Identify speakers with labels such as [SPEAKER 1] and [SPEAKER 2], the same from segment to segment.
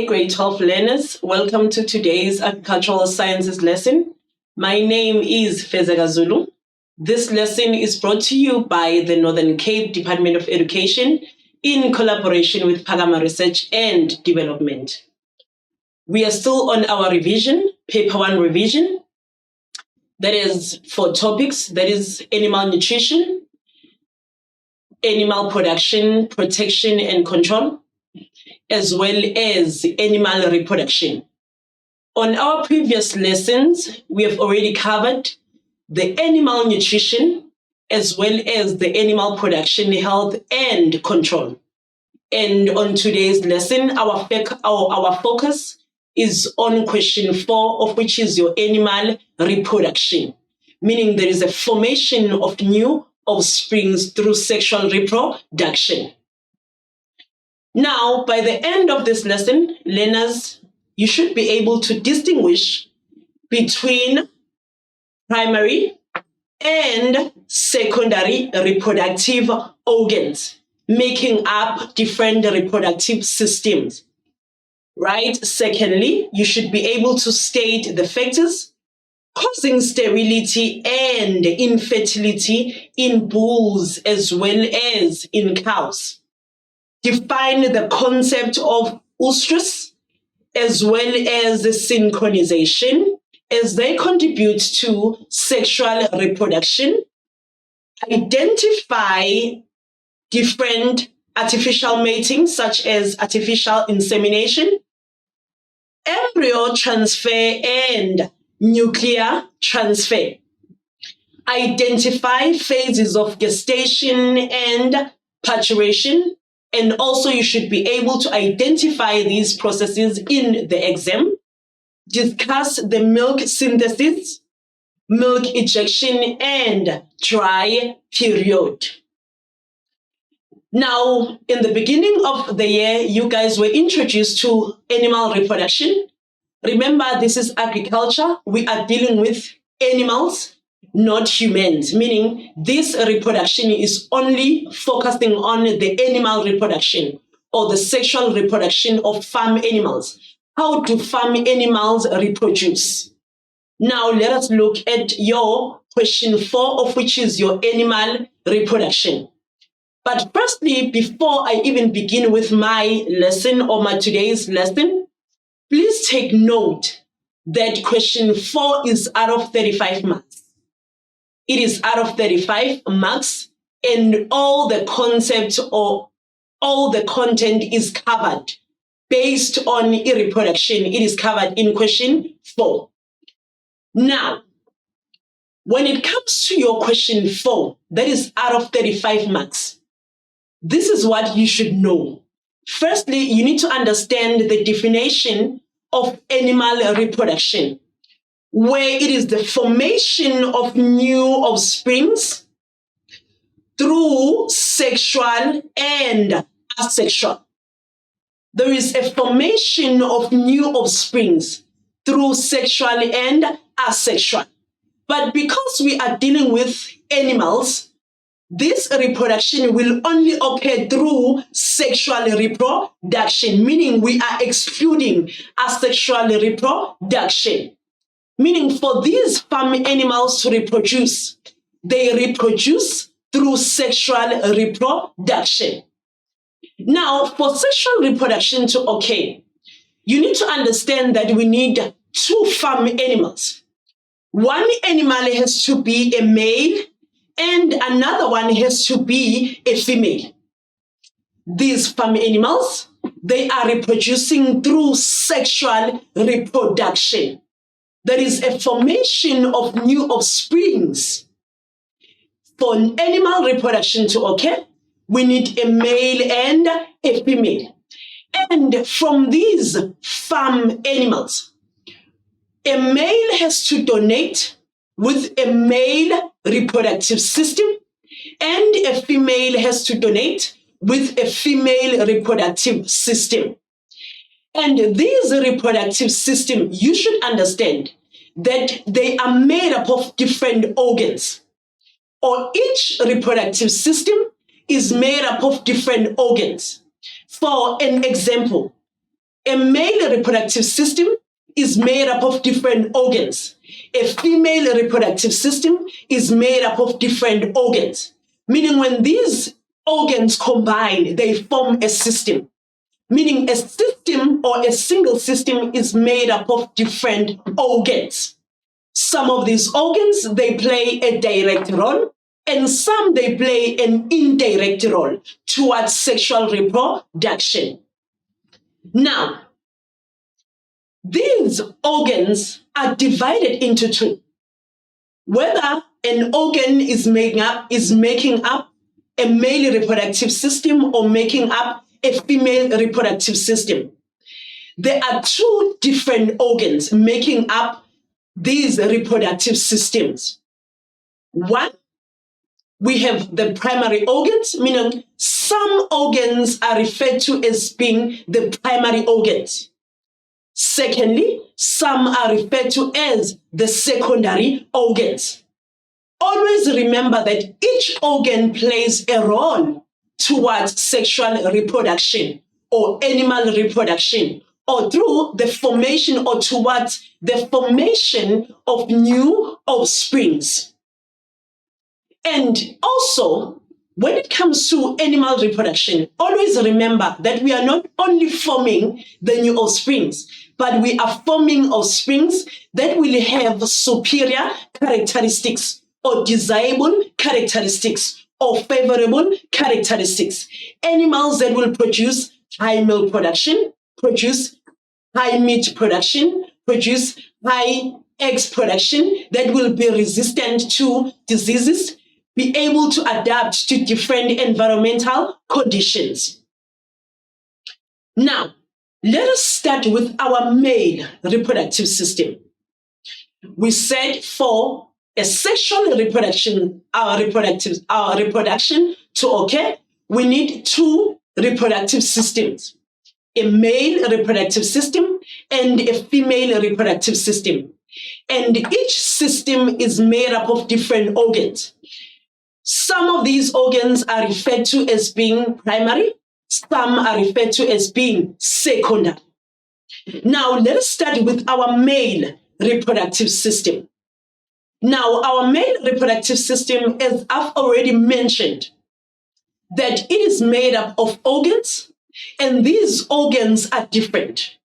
[SPEAKER 1] grade 12 learners. Welcome to today's agricultural sciences lesson. My name is Fezeka Zulu. This lesson is brought to you by the Northern Cape Department of Education in collaboration with Phakama Research and Development. We are still on our revision, paper 1 revision. That is for topics, that is animal nutrition, animal production, protection and control, as well as animal reproduction. On our previous lessons, we have already covered the animal nutrition as well as the animal production, health and control. And on today's lesson, our focus is on question 4, of which is your animal reproduction, meaning there is a formation of new offsprings through sexual reproduction. Now, by the end of this lesson, learners, you should be able to distinguish between primary and secondary reproductive organs, making up different reproductive systems, right? Secondly, you should be able to state the factors causing sterility and infertility in bulls as well as in cows. Define the concept of oestrus as well as the synchronization as they contribute to sexual reproduction. Identify different artificial mating such as artificial insemination, embryo transfer and nuclear transfer. Identify phases of gestation and parturition. And also you should be able to identify these processes in the exam. Discuss the milk synthesis, milk ejection, and dry period. Now, in the beginning of the year, you guys were introduced to animal reproduction. Remember, this is agriculture. We are dealing with animals, not humans, meaning this reproduction is only focusing on the animal reproduction or the sexual reproduction of farm animals. How do farm animals reproduce? Now let us look at your question 4, of which is your animal reproduction. But firstly, before I even begin with my lesson or my today's lesson, please take note that question 4 is out of 35 marks. It is out of 35 marks, and all the concept or all the content is covered based on reproduction. It is covered in question 4. Now, when it comes to your question 4, that is out of 35 marks, this is what you should know. Firstly, you need to understand the definition of animal reproduction, where it is the formation of new offsprings through sexual and asexual. There is a formation of new offsprings through sexual and asexual. But because we are dealing with animals, this reproduction will only occur through sexual reproduction, meaning we are excluding asexual reproduction. Meaning for these farm animals to reproduce, they reproduce through sexual reproduction. Now, for sexual reproduction to occur, you need to understand that we need 2 farm animals. One animal has to be a male and another one has to be a female. These farm animals, they are reproducing through sexual reproduction. There is a formation of new offsprings. For animal reproduction to occur, we need a male and a female. And from these farm animals, a male has to donate with a male reproductive system, and a female has to donate with a female reproductive system. And these reproductive systems, you should understand that they are made up of different organs, or each reproductive system is made up of different organs. For an example, A male reproductive system is made up of different organs. A female reproductive system is made up of different organs, meaning when these organs combine, they form a system. Meaning a system or a single system is made up of different organs. Some of these organs, they play a direct role, and some they play an indirect role towards sexual reproduction. Now, these organs are divided into two. Whether an organ is making up a male reproductive system or making up a female reproductive system. There are two different organs making up these reproductive systems. One, we have the primary organs, meaning some organs are referred to as being the primary organs. Secondly, some are referred to as the secondary organs. Always remember that each organ plays a role towards sexual reproduction or animal reproduction, or through the formation or towards the formation of new offsprings. And also, when it comes to animal reproduction, always remember that we are not only forming the new offsprings, but we are forming offsprings that will have superior characteristics or desirable characteristics or favorable characteristics. Animals that will produce high milk production, produce high meat production, produce high eggs production, that will be resistant to diseases, be able to adapt to different environmental conditions. Now, let us start with our male reproductive system. We said for a sexual reproduction, our reproduction to occur, we need two reproductive systems, a male reproductive system and a female reproductive system. And each system is made up of different organs. Some of these organs are referred to as being primary, some are referred to as being secondary. Now, let us start with our male reproductive system. Now, our male reproductive system, as I've already mentioned, that it is made up of organs, and these organs are different.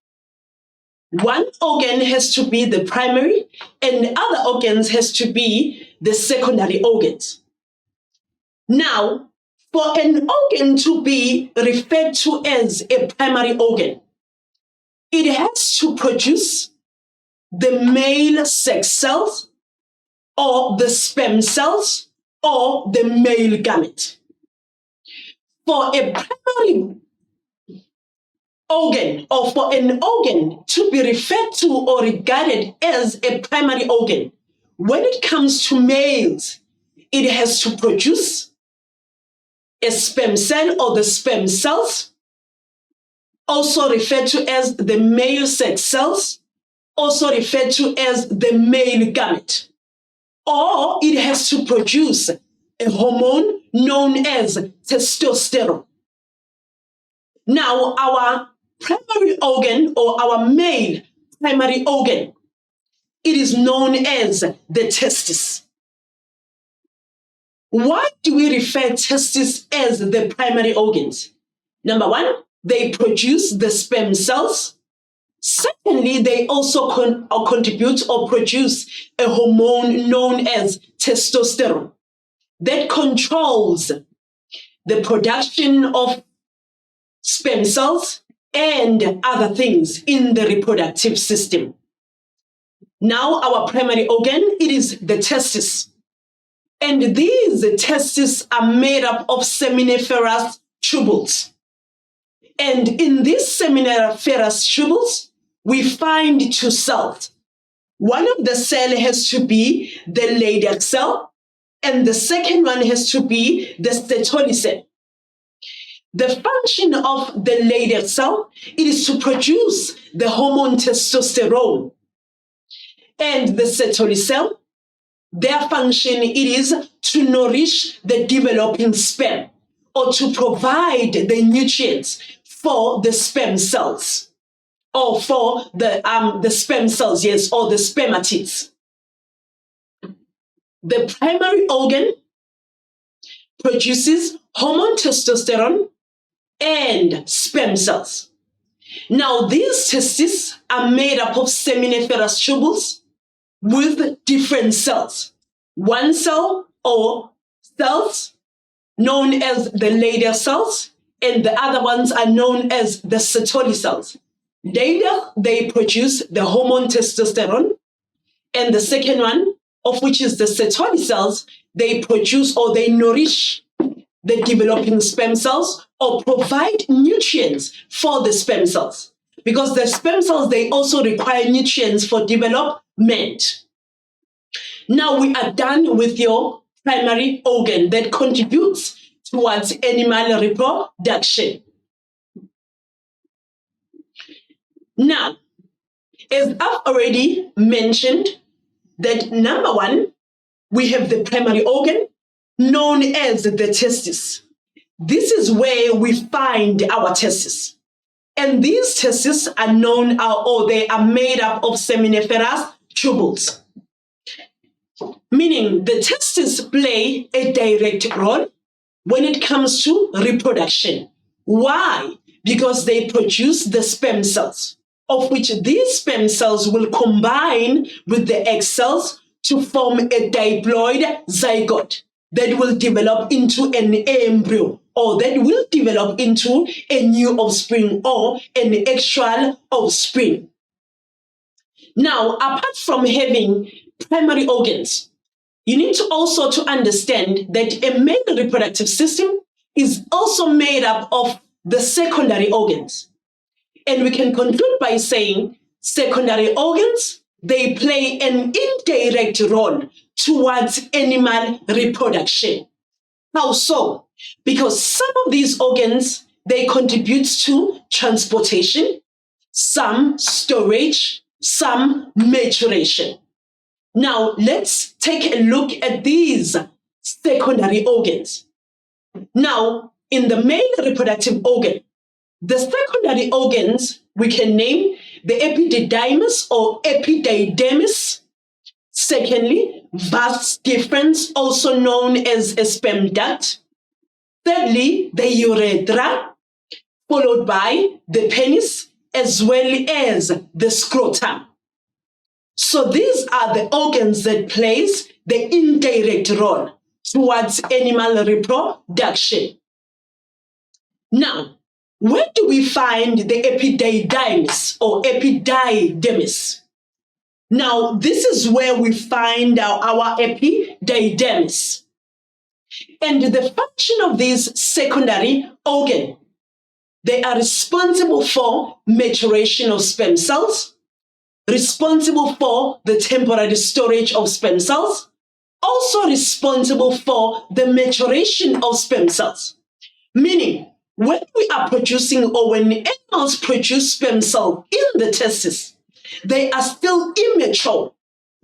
[SPEAKER 1] One organ has to be the primary, and other organs has to be the secondary organs. Now, for an organ to be referred to as a primary organ, it has to produce the male sex cells, or the sperm cells, or the male gamete. For a primary organ, or for an organ to be referred to or regarded as a primary organ, when it comes to males, it has to produce a sperm cell or the sperm cells, also referred to as the male sex cells, also referred to as the male gamete. Or it has to produce a hormone known as testosterone. Now, our primary organ or our male primary organ, it is known as the testis. Why do we refer testes as the primary organs? Number one, they produce the sperm cells. Secondly, they also contribute or produce a hormone known as testosterone that controls the production of sperm cells and other things in the reproductive system. Now, our primary organ, it is the testis. And these testes are made up of seminiferous tubules. And in these seminiferous tubules, we find two cells. One of the cells has to be the Leydig cell, and the second one has to be the Sertoli cell. The function of the Leydig cell, it is to produce the hormone testosterone. And the Sertoli cell, their function, it is to nourish the developing sperm or to provide the nutrients for the sperm cells. or for the sperm cells, yes, or the spermatids. The primary organ produces hormone testosterone and sperm cells. Now, these testes are made up of seminiferous tubules with different cells. One cell or cells known as the Leydig cells, and the other ones are known as the Sertoli cells. Leydig, they produce the hormone testosterone, and the second one, of which is the Sertoli cells, they produce or they nourish the developing sperm cells or provide nutrients for the sperm cells. Because the sperm cells, they also require nutrients for development. Now we are done with your primary organ that contributes towards animal reproduction. Now, as I've already mentioned, that number one, we have the primary organ known as the testis. This is where we find our testes. And these testes are known, or they are made up of seminiferous tubules. Meaning the testes play a direct role when it comes to reproduction. Why? Because they produce the sperm cells, of which these sperm cells will combine with the egg cells to form a diploid zygote that will develop into an embryo, or that will develop into a new offspring or an actual offspring. Now, apart from having primary organs, you need to also to understand that a male reproductive system is also made up of the secondary organs. And we can conclude by saying secondary organs, they play an indirect role towards animal reproduction. How so? Because some of these organs, they contribute to transportation, some storage, some maturation. Now, let's take a look at these secondary organs. Now, in the male reproductive organ, the secondary organs we can name the epididymis or epididymis. Secondly, vas deferens, also known as a sperm duct. Thirdly, the urethra, followed by the penis, as well as the scrotum. So these are the organs that plays the indirect role towards animal reproduction. Now, where do we find the epididymis or epididymis? Now, this is where we find our epididymis. And the function of these secondary organs, they are responsible for maturation of sperm cells, responsible for the temporary storage of sperm cells, also responsible for the maturation of sperm cells. Meaning, when we are producing or when animals produce sperm cells in the testes, they are still immature.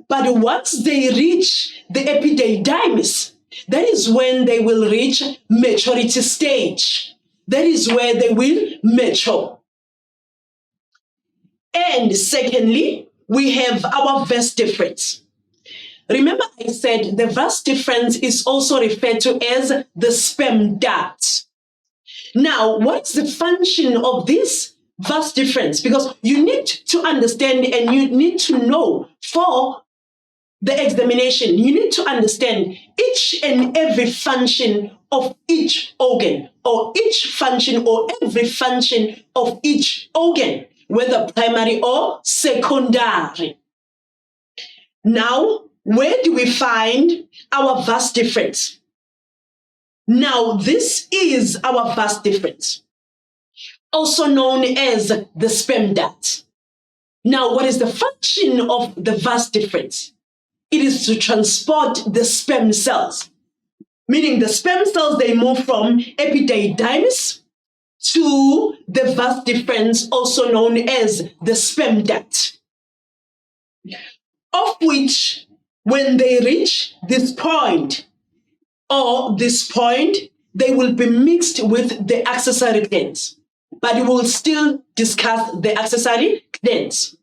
[SPEAKER 1] But once they reach the epididymis, that is when they will reach maturity stage. That is where they will mature. And secondly, we have our vas deferens. Remember I said the vas deferens is also referred to as the sperm duct. Now, what's the function of this vas deferens? Because you need to understand and you need to know for the examination, you need to understand each and every function of each organ, or each function or every function of each organ, whether primary or secondary. Now, where do we find our vas deferens? Now, this is our vas deferens, also known as the sperm duct. Now, what is the function of the vas deferens? It is to transport the sperm cells, meaning the sperm cells, they move from epididymis to the vas deferens, also known as the sperm duct, of which, when they reach this point, they will be mixed with the accessory glands. but we will still discuss the accessory glands.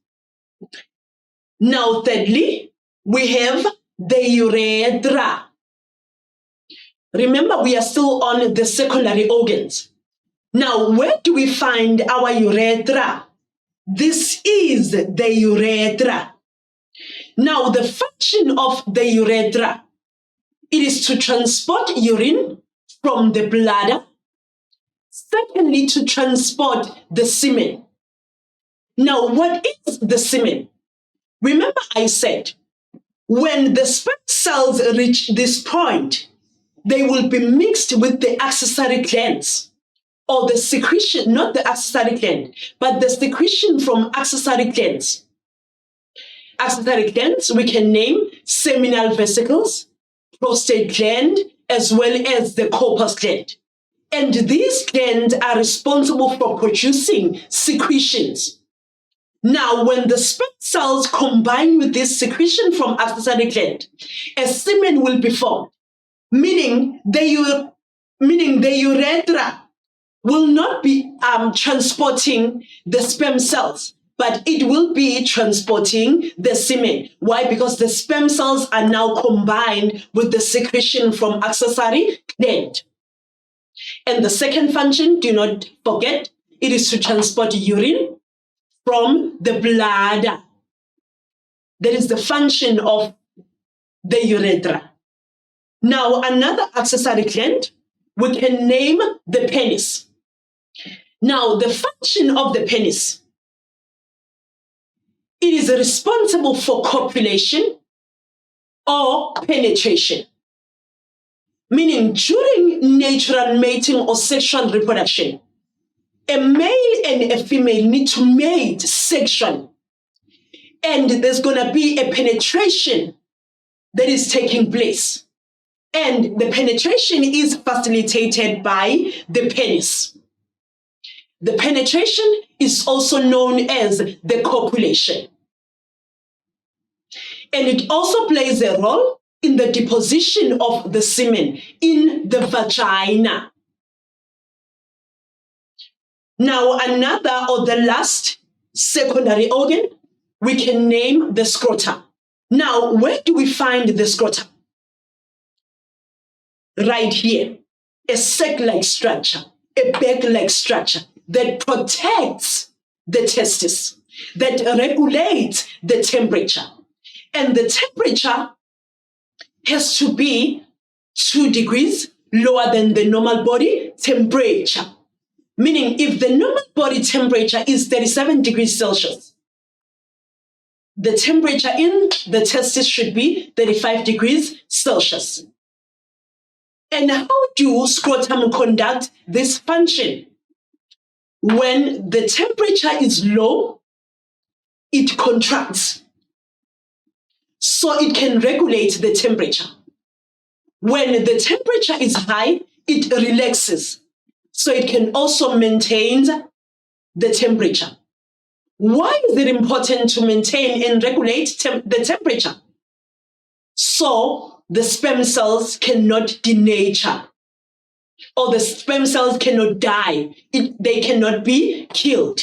[SPEAKER 1] Now, thirdly, we have the urethra. Remember, we are still on the secondary organs. Now, where do we find our urethra? This is the urethra. Now, the function of the urethra, it is to transport urine from the bladder. Secondly, to transport the semen. Now, what is the semen? Remember I said, when the sperm cells reach this point, they will be mixed with the accessory glands, or the secretion, not the accessory gland, but the secretion from accessory glands. Accessory glands, we can name seminal vesicles, prostate gland, as well as the corpus gland. And these glands are responsible for producing secretions. Now, when the sperm cells combine with this secretion from accessory gland, a semen will be formed, meaning the urethra will not be transporting the sperm cells, but it will be transporting the semen. Why? Because the sperm cells are now combined with the secretion from accessory gland. And the second function, do not forget, it is to transport urine from the bladder. That is the function of the urethra. Now, another accessory gland, we can name the penis. Now, the function of the penis, it is responsible for copulation or penetration. Meaning, during natural mating or sexual reproduction, a male and a female need to mate sexually. And there's going to be a penetration that is taking place. And the penetration is facilitated by the penis. The penetration is also known as the copulation. And it also plays a role in the deposition of the semen in the vagina. Now, another or the last secondary organ, we can name the scrotum. Now, where do we find the scrotum? Right here, a sac-like structure, a bag-like structure that protects the testis, that regulates the temperature. And the temperature has to be 2 degrees lower than the normal body temperature. Meaning, if the normal body temperature is 37 degrees Celsius, the temperature in the testis should be 35 degrees Celsius. And how do scrotum conduct this function? When the temperature is low, it contracts, so it can regulate the temperature. When the temperature is high, it relaxes, so it can also maintain the temperature. Why is it important to maintain and regulate the temperature? So the sperm cells cannot denature, or the sperm cells cannot die. They cannot be killed.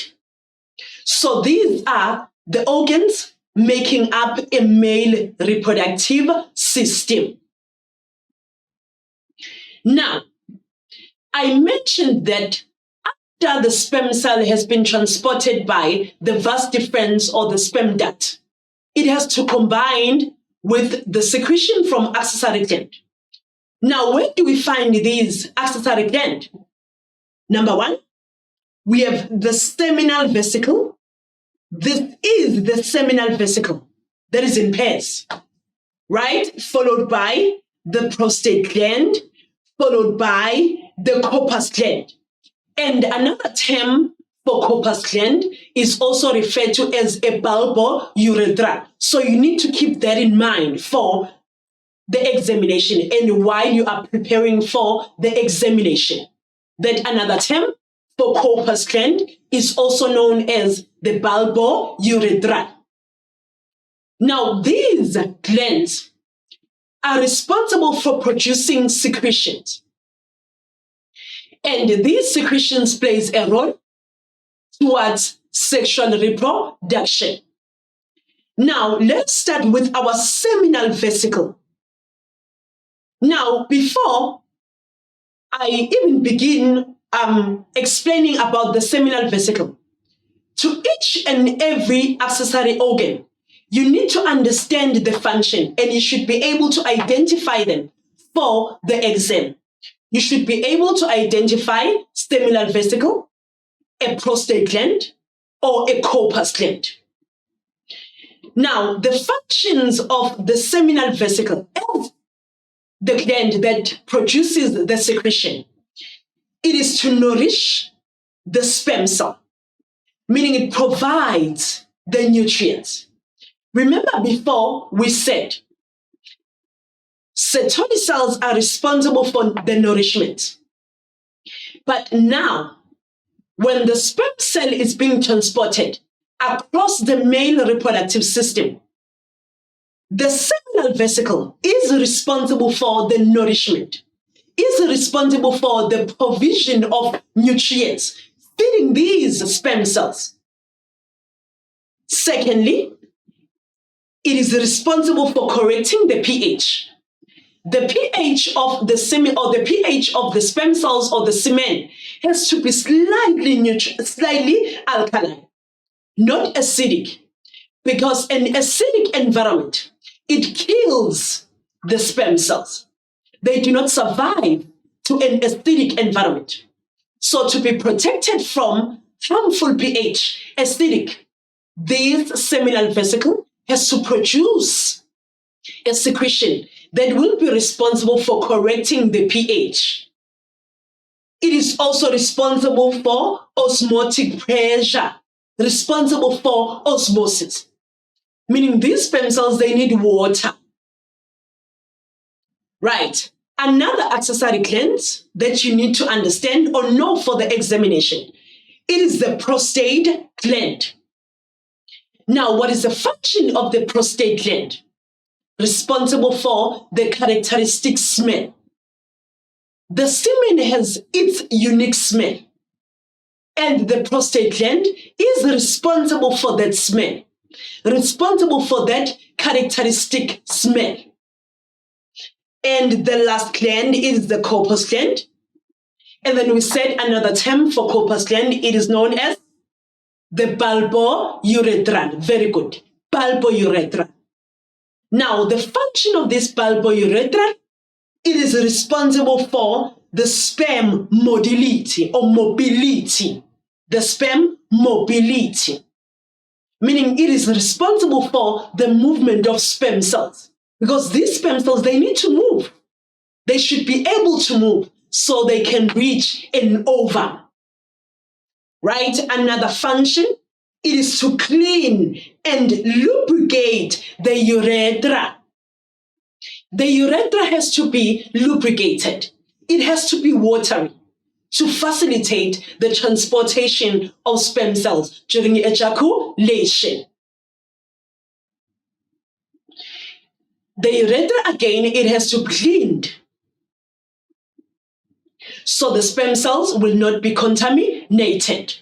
[SPEAKER 1] So these are the organs making up a male reproductive system. Now, I mentioned that after the sperm cell has been transported by the vas deferens or the sperm duct, it has to combine with the secretion from accessory gland. Now, where do we find these accessory glands? Number 1, we have the seminal vesicle. This is the seminal vesicle that is in pairs, right? Followed by the prostate gland, followed by the corpus gland. And another term for corpus gland is also referred to as a bulbourethra. So you need to keep that in mind for the examination and while you are preparing for the examination. That another term for corpus gland is also known as the bulbourethra. Now, these glands are responsible for producing secretions. And these secretions plays a role towards sexual reproduction. Now, let's start with our seminal vesicle. Now, before I even begin explaining about the seminal vesicle, to each and every accessory organ, you need to understand the function and you should be able to identify them for the exam. You should be able to identify seminal vesicle, a prostate gland, or a corpus gland. Now, the functions of the seminal vesicle as the gland that produces the secretion, it is to nourish the sperm cell, meaning it provides the nutrients. Remember before we said Sertoli cells are responsible for the nourishment. But now, when the sperm cell is being transported across the male reproductive system, the seminal vesicle is responsible for the nourishment, is responsible for the provision of nutrients, feeding these sperm cells. Secondly, it is responsible for correcting the pH. The pH of the semen or the pH of the sperm cells or the semen has to be slightly alkaline, not acidic, because an acidic environment, it kills the sperm cells. They do not survive to an acidic environment. So to be protected from harmful pH, acidic, this seminal vesicle has to produce a secretion that will be responsible for correcting the pH. It is also responsible for osmotic pressure, responsible for osmosis, meaning these sperm cells, they need water. Right. Another accessory gland that you need to understand or know for the examination, it is the prostate gland. Now, what is the function of the prostate gland? Responsible for the characteristic smell. The semen has its unique smell, and the prostate gland is responsible for that smell, responsible for that characteristic smell. And the last gland is the corpus gland. And then we said another term for corpus gland, it is known as the bulbourethra. Very good. Bulbourethra. Now, the function of this bulbourethra, it is responsible for the sperm motility or mobility. The sperm mobility. Meaning it is responsible for the movement of sperm cells. Because these sperm cells, they need to move. They should be able to move so they can reach an ovum. Right? Another function, it is to clean and lubricate the urethra. The urethra has to be lubricated. It has to be watery to facilitate the transportation of sperm cells during ejaculation. The urethra, again, it has to be cleaned so the sperm cells will not be contaminated.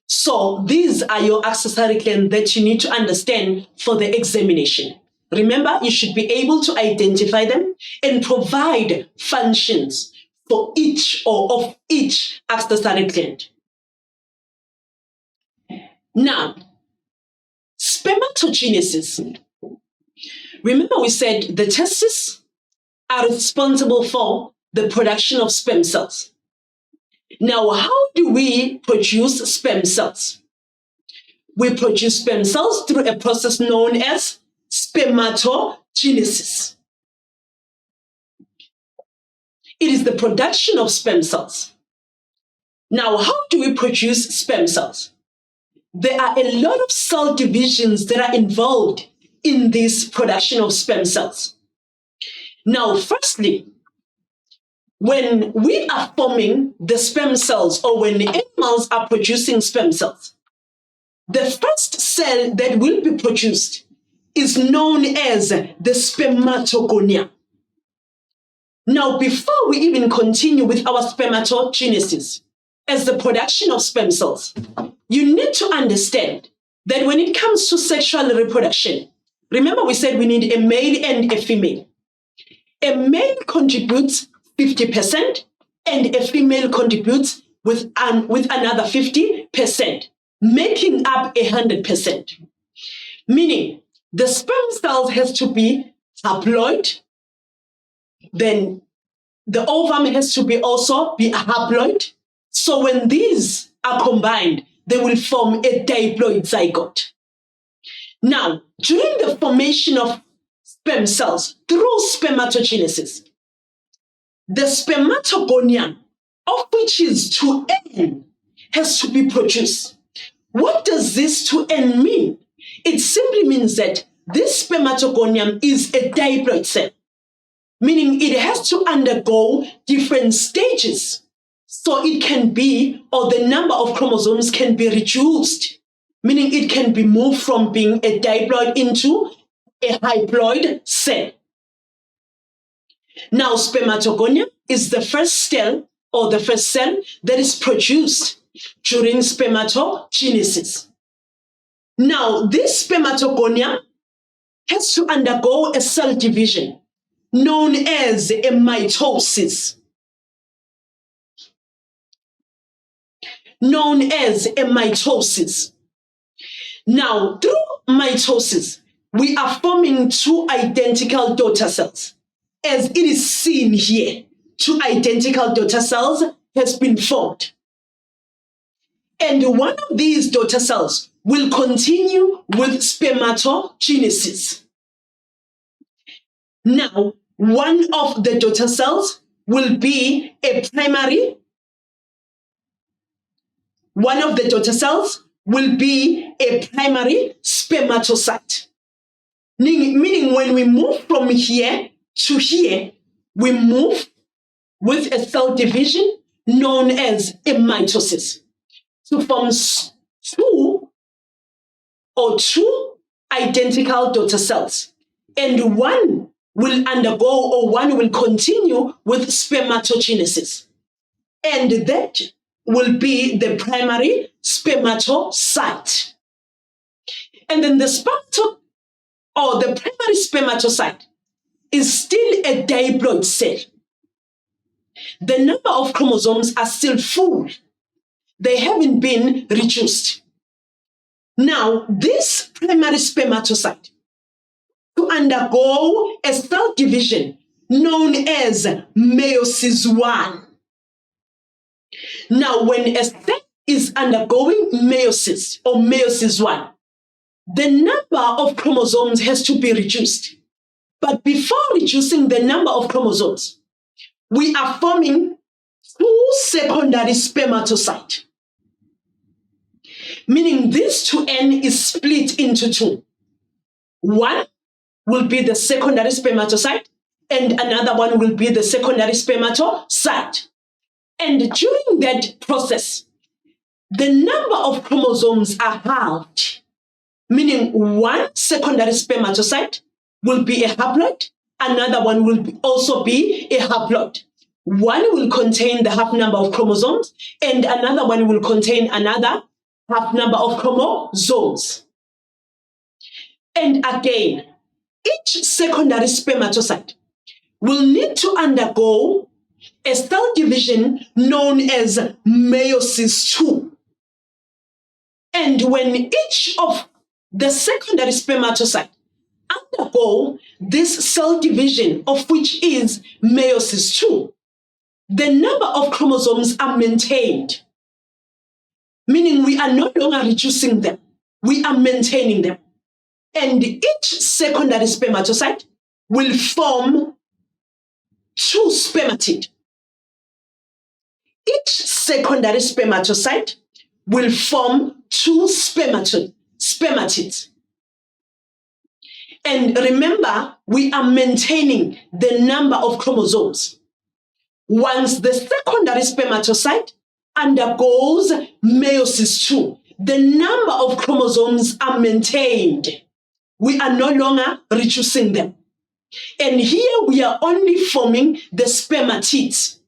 [SPEAKER 1] So these are your accessory glands that you need to understand for the examination. Remember, you should be able to identify them and provide functions for each or of each accessory gland. Now, spermatogenesis. Remember we said the testes are responsible for the production of sperm cells. Now, how do we produce sperm cells? We produce sperm cells through a process known as spermatogenesis. It is the production of sperm cells. Now, how do we produce sperm cells? There are a lot of cell divisions that are involved in this production of sperm cells. Now, firstly, when we are forming the sperm cells or when the animals are producing sperm cells, the first cell that will be produced is known as the spermatogonia. Now, before we even continue with our spermatogenesis, as the production of sperm cells, you need to understand that when it comes to sexual reproduction, remember we said we need a male and a female. A male contributes 50% and a female contributes with another 50%, making up 100%. Meaning the sperm cells has to be haploid, then the ovum has to be also be haploid. So when these are combined, they will form a diploid zygote. Now, during the formation of sperm cells through spermatogenesis, the spermatogonium, of which is 2N, has to be produced. What does this 2N mean? It simply means that this spermatogonium is a diploid cell, meaning it has to undergo different stages. So it can be, or the number of chromosomes can be reduced, meaning it can be moved from being a diploid into a haploid cell. Now, spermatogonium is the first cell or the first cell that is produced during spermatogenesis. Now, this spermatogonium has to undergo a cell division known as a mitosis. Now, through mitosis, we are forming two identical daughter cells. As it is seen here, two identical daughter cells has been formed. And one of these daughter cells will continue with spermatogenesis. Now, one of the daughter cells will be a primary. One of the daughter cells will be a primary spermatocyte. Meaning when we move from here to here, we move with a cell division known as a mitosis to form two identical daughter cells. And one will undergo or one will continue with spermatogenesis. And that will be the primary spermatocyte. And then the primary spermatocyte is still a diploid cell. The number of chromosomes are still full. They haven't been reduced. Now, this primary spermatocyte to undergo a cell division known as meiosis 1. Now, when a cell is undergoing meiosis or meiosis 1, the number of chromosomes has to be reduced. But before reducing the number of chromosomes, we are forming two secondary spermatocytes. Meaning this 2N is split into two. One will be the secondary spermatocyte and another one will be the secondary spermatocyte. And during that process, the number of chromosomes are halved. Meaning one secondary spermatocyte will be a haploid, another one will also be a haploid. One will contain the half number of chromosomes and another one will contain another half number of chromosomes. And again, each secondary spermatocyte will need to undergo a cell division known as meiosis 2. And when each of the secondary spermatocyte undergo this cell division, of which is meiosis 2, the number of chromosomes are maintained. Meaning we are no longer reducing them, we are maintaining them. And each secondary spermatocyte will form two spermatids. Each secondary spermatocyte will form two spermatids. And remember, we are maintaining the number of chromosomes. Once the secondary spermatocyte undergoes meiosis 2, the number of chromosomes are maintained. We are no longer reducing them. And here we are only forming the spermatids.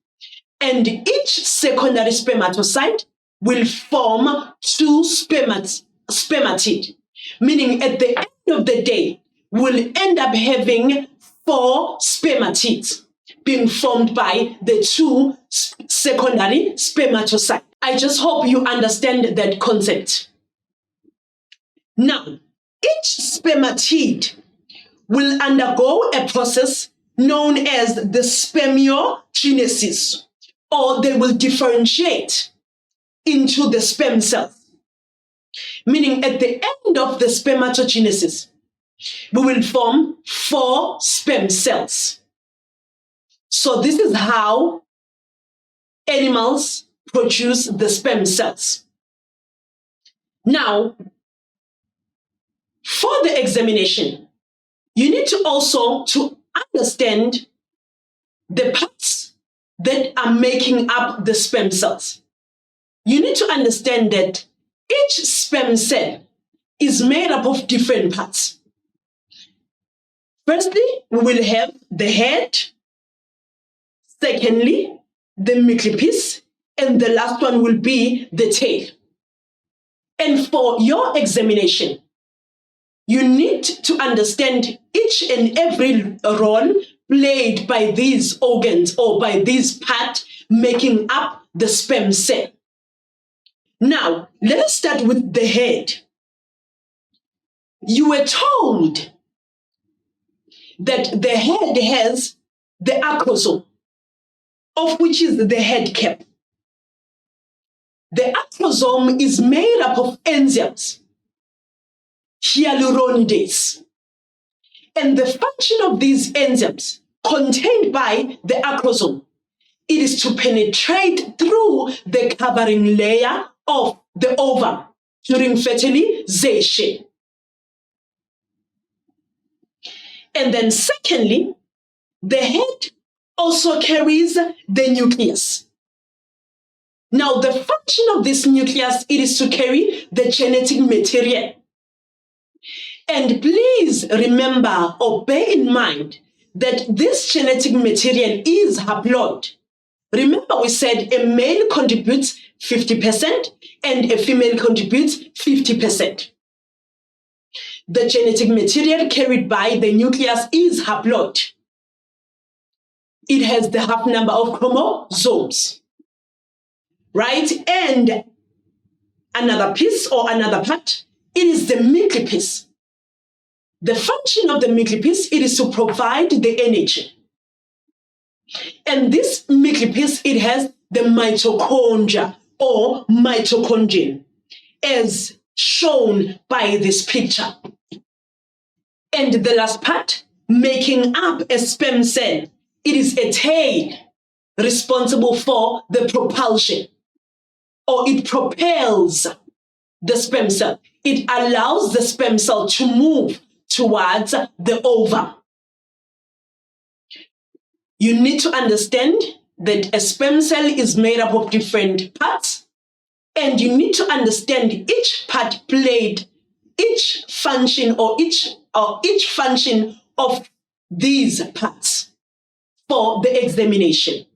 [SPEAKER 1] and each secondary spermatocyte will form two spermatid, meaning at the end of the day, we'll end up having 4 spermatids being formed by the 2 secondary spermatocytes. I just hope you understand that concept. Now, each spermatid will undergo a process known as the spermatogenesis, or they will differentiate into the sperm cells. Meaning at the end of the spermatogenesis, we will form 4 sperm cells. So this is how animals produce the sperm cells. Now, for the examination, you need to also to understand the parts that are making up the sperm cells. You need to understand that each sperm cell is made up of different parts. Firstly, we will have the head. Secondly, the nucleus, and the last one will be the tail. And for your examination, you need to understand each and every role played by these organs or by these parts making up the sperm cell. Now, let us start with the head. You were told that the head has the acrosome, of which is the head cap. The acrosome is made up of enzymes, hyaluronidase. And the function of these enzymes contained by the acrosome, it is to penetrate through the covering layer of the ovum during fertilization. And then secondly, the head also carries the nucleus. Now, the function of this nucleus, it is to carry the genetic material. And please remember or bear in mind that this genetic material is haploid. Remember, we said a male contributes 50% and a female contributes 50%. The genetic material carried by the nucleus is haploid. It has the half number of chromosomes, right? And another piece or another part, it is the nucleus. The function of the nucleus, it is to provide the energy. And this nucleus, it has the mitochondria or mitochondrion, as shown by this picture. And the last part, making up a sperm cell, it is a tail responsible for the propulsion, or it propels the sperm cell. It allows the sperm cell to move towards the ovum. You need to understand that a sperm cell is made up of different parts, and you need to understand each part played, each function or each function of these parts for the examination.